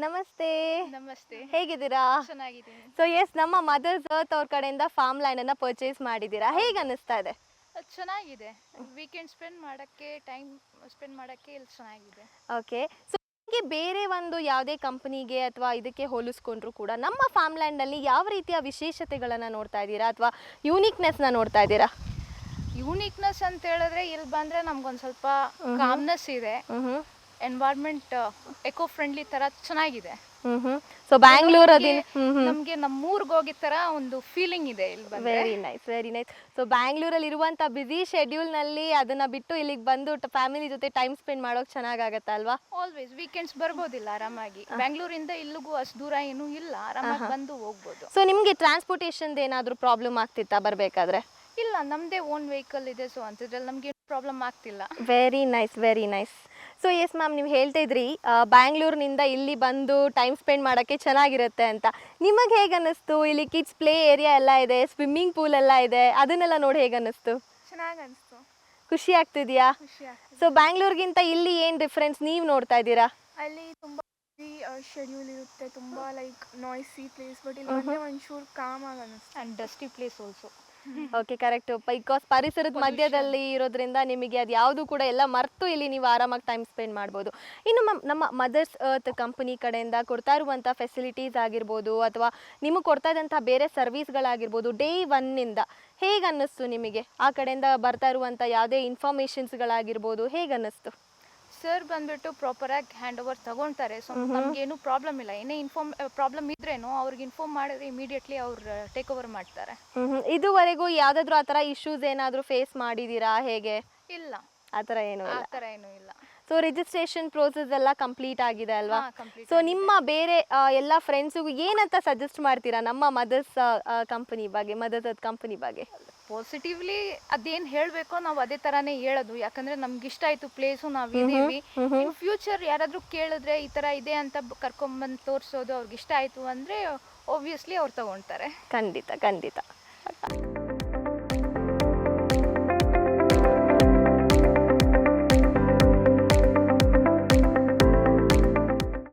ನಮಸ್ತೆ. ನಮಸ್ತೆ. ಹೇಗಿದ್ದೀರಾ? ಚೆನ್ನಾಗಿದ್ದೀನಿ. ಸೊ ಎಸ್, ನಮ್ಮ ಮದರ್ಸ್ ಅರ್ತ್ ಅವ್ರ ಕಡೆಯಿಂದ ಫಾರ್ಮ್ ಲ್ಯಾಂಡ್ ಅನ್ನ ಪರ್ಚೇಸ್ ಮಾಡಿದ್ದೀರಾ. ಹೇಗೆ ಅನ್ನಿಸ್ತಾ ಇದೆ? ಚೆನ್ನಾಗಿದೆ. ವೀಕೆಂಡ್ ಟೈಮ್ ಸ್ಪೆಂಡ್ ಮಾಡೋಕ್ಕೆ ಇಲ್ಲಿ ಚೆನ್ನಾಗಿದೆ. ಓಕೆ. ಸೊ ನಿಮಗೆ ಬೇರೆ ಒಂದು ಯಾವುದೇ ಕಂಪನಿಗೆ ಅಥವಾ ಇದಕ್ಕೆ ಹೋಲಿಸ್ಕೊಂಡ್ರು ಕೂಡ ನಮ್ಮ ಫಾರ್ಮ್ ಲ್ಯಾಂಡಲ್ಲಿ ಯಾವ ರೀತಿಯ ವಿಶೇಷತೆಗಳನ್ನು ನೋಡ್ತಾ ಇದ್ದೀರಾ ಅಥವಾ ಯೂನಿಕ್ನೆಸ್ನ ನೋಡ್ತಾ ಇದ್ದೀರಾ? ಯೂನಿಕ್ನೆಸ್ ಅಂತ ಹೇಳಿದ್ರೆ ಇಲ್ಲಿ ಬಂದರೆ ನಮ್ಗೊಂದು ಸ್ವಲ್ಪ ಕಾಮ್ನೆಸ್ ಇದೆ. ಎನ್ವೈರ್ಮೆಂಟ್ ಎಕೋ ಫ್ರೆಂಡ್ಲಿ ಥರ ಚೆನ್ನಾಗಿದೆ. ಸೊ ಬ್ಯಾಂಗ್ಳೂರಲ್ಲಿ ನಮಗೆ ನಮ್ಮೂರ್ಗೆ ಹೋಗಿದ ಥರ ಒಂದು ಫೀಲಿಂಗ್ ಇದೆ ಇಲ್ಲಿ ಬಂದರೆ. Very nice, very nice. So ಬ್ಯಾಂಗ್ಳೂರಲ್ಲಿ ಇರುವಂಥ ಬ್ಯುಸಿ ಶೆಡ್ಯೂಲ್ನಲ್ಲಿ ಅದನ್ನು ಬಿಟ್ಟು ಇಲ್ಲಿಗೆ ಬಂದು ಫ್ಯಾಮಿಲಿ ಜೊತೆ ಟೈಮ್ ಸ್ಪೆಂಡ್ ಮಾಡೋಕೆ ಚೆನ್ನಾಗಾಗತ್ತೆ ಅಲ್ವಾ? ಆಲ್ವೇಸ್ ವೀಕೆಂಡ್ಸ್ ಬರ್ಬೋದಿಲ್ಲ ಆರಾಮಾಗಿ. ಬ್ಯಾಂಗ್ಳೂರಿಂದ ಇಲ್ಲಿಗೂ ಅಷ್ಟು ದೂರ ಏನೂ ಇಲ್ಲ, ಆರಾಮಾಗಿ ಬಂದು ಹೋಗ್ಬೋದು. ಸೊ ನಿಮಗೆ ಟ್ರಾನ್ಸ್ಪೋರ್ಟೇಷನ್ದು ಏನಾದರೂ ಪ್ರಾಬ್ಲಮ್ ಆಗ್ತಿತ್ತಾ ಬರಬೇಕಾದ್ರೆ? ಇಲ್ಲ, ನಮ್ಮದೇ ಓನ್ ವೆಹಿಕಲ್ ಇದೆ. ಸೊ ಅಂಥದ್ರಲ್ಲಿ ನಮಗೆ ಪ್ರಾಬ್ಲಮ್ ಆಗ್ತಿಲ್ಲ. Very nice, very nice. So yes ma'am, ನೀವು ಹೇಳ್ತಾ ಇದ್ರಿ ಬ್ಯಾಂಗ್ಳೂರಿನಿಂದ ಇಲ್ಲಿ ಬಂದು ಟೈಮ್ ಸ್ಪೆಂಡ್ ಮಾಡೋಕ್ಕೆ ಚೆನ್ನಾಗಿರುತ್ತೆ ಅಂತ. ನಿಮಗೆ ಹೇಗೆ ಅನ್ನಿಸ್ತು? ಇಲ್ಲಿ ಕಿಡ್ಸ್ ಪ್ಲೇ ಏರಿಯಾ ಎಲ್ಲ ಇದೆ, ಸ್ವಿಮ್ಮಿಂಗ್ ಪೂಲ್ ಎಲ್ಲ ಇದೆ, ಅದನ್ನೆಲ್ಲ ನೋಡಿ ಹೇಗೆ ಅನ್ನಿಸ್ತು? ಚೆನ್ನಾಗಿ ಅನಿಸ್ತು. ಖುಷಿ ಆಗ್ತಿದೆಯಾ? ಸೊ ಬ್ಯಾಂಗ್ಳೂರ್ಗಿಂತ ಇಲ್ಲಿ ಏನು ಡಿಫ್ರೆನ್ಸ್ ನೀವು ನೋಡ್ತಾ ಇದ್ದೀರಾ? ಅಲ್ಲಿ ತುಂಬ ಶೆಡ್ಯೂಲ್ ಇರುತ್ತೆ, ತುಂಬ ಲೈಕ್ ನಾಯ್ಸಿ ಪ್ಲೇಸ್. ಬಟ್ ಇಲ್ಲಿ ಬಂದರೆ ಒಂಚೂರು ಕಾಮ್ ಆಗಿ ಅನ್ನಿಸ್ತು. And dusty place also. Okay, correct. Because ಪರಿಸರದ ಮಧ್ಯದಲ್ಲಿ ಇರೋದ್ರಿಂದ ನಿಮಗೆ ಅದು ಯಾವುದು ಕೂಡ ಎಲ್ಲ ಮರೆತು ಇಲ್ಲಿ ನೀವು ಆರಾಮಾಗಿ ಟೈಮ್ ಸ್ಪೆಂಡ್ ಮಾಡ್ಬೋದು. ಇನ್ನು ನಮ್ಮ ಮದರ್ಸ್ ಅರ್ತ್ ಕಂಪನಿ ಕಡೆಯಿಂದ ಕೊಡ್ತಾ ಇರುವಂಥ ಫೆಸಿಲಿಟೀಸ್ ಆಗಿರ್ಬೋದು ಅಥವಾ ನಿಮಗೆ ಕೊಡ್ತಾ ಇದ್ದಂಥ ಬೇರೆ ಸರ್ವಿಸ್ಗಳಾಗಿರ್ಬೋದು, ಡೇ ಒನ್ನಿಂದ ಹೇಗೆ ಅನ್ನಿಸ್ತು ನಿಮಗೆ? ಆ ಕಡೆಯಿಂದ ಬರ್ತಾ ಇರುವಂಥ ಯಾವುದೇ ಇನ್ಫಾರ್ಮೇಷನ್ಸ್ಗಳಾಗಿರ್ಬೋದು ಹೇಗೆ ಅನ್ನಿಸ್ತು? ಸರ್ ಬಂದ್ಬಿಟ್ಟು ಪ್ರಾಪರಾಗಿ ಹ್ಯಾಂಡ್ ಓವರ್ ತಗೊಳ್ತಾರೆ. ಸೊ ನಮಗೇನು ಪ್ರಾಬ್ಲಮ್ ಇಲ್ಲ. ಏನೇ ಪ್ರಾಬ್ಲಮ್ ಇದ್ರೇನು ಅವ್ರಿಗೆ ಇನ್ಫಾರ್ಮ್ ಮಾಡಿದ್ರೆ ಇಮಿಡಿಯೇಟ್ಲಿ ಅವ್ರು ಟೇಕ್ ಓವರ್ ಮಾಡ್ತಾರೆ. ಇದುವರೆಗೂ ಯಾವುದಾದ್ರೂ ಆ ಥರ ಇಶ್ಯೂಸ್ ಏನಾದರೂ ಫೇಸ್ ಮಾಡಿದ್ದೀರಾ? ಹೇಗೆ? ಇಲ್ಲ, ಆ ಥರ ಏನೂ ಆ ಇಲ್ಲ. ಥರ ಏನೂ ಇಲ್ಲ. ಸೊ ರಿಜಿಸ್ಟ್ರೇಷನ್ ಪ್ರೋಸೆಸ್ ಎಲ್ಲ ಕಂಪ್ಲೀಟ್ ಆಗಿದೆ ಅಲ್ವಾ? ಕಂಪ್ಲೀಟ್. ಸೊ ನಿಮ್ಮ ಬೇರೆ ಎಲ್ಲ ಫ್ರೆಂಡ್ಸಿಗೂ ಏನಂತ ಸಜೆಸ್ಟ್ ಮಾಡ್ತೀರಾ ನಮ್ಮ ಮದರ್ಸ್ ಕಂಪನಿ ಬಗ್ಗೆ, ಮದರ್ಸ್ ಅರ್ತ್ ಕಂಪನಿ ಬಗ್ಗೆ? ಪಾಸಿಟಿವ್ಲಿ ಅದೇನು ಹೇಳಬೇಕೋ ನಾವು ಅದೇ ಥರನೇ ಹೇಳೋದು. ಯಾಕಂದರೆ ನಮ್ಗೆ ಇಷ್ಟ ಆಯಿತು ಪ್ಲೇಸು, ನಾವು ಇದ್ದೀವಿ. ಇನ್ ಫ್ಯೂಚರ್ ಯಾರಾದರೂ ಕೇಳಿದ್ರೆ ಈ ಥರ ಇದೆ ಅಂತ ಕರ್ಕೊಂಬಂದು ತೋರಿಸೋದು, ಅವ್ರಿಗೆ ಇಷ್ಟ ಆಯಿತು ಅಂದರೆ ಒಬ್ವಿಯಸ್ಲಿ ಅವ್ರು ತಗೊಳ್ತಾರೆ. ಖಂಡಿತ, ಖಂಡಿತ.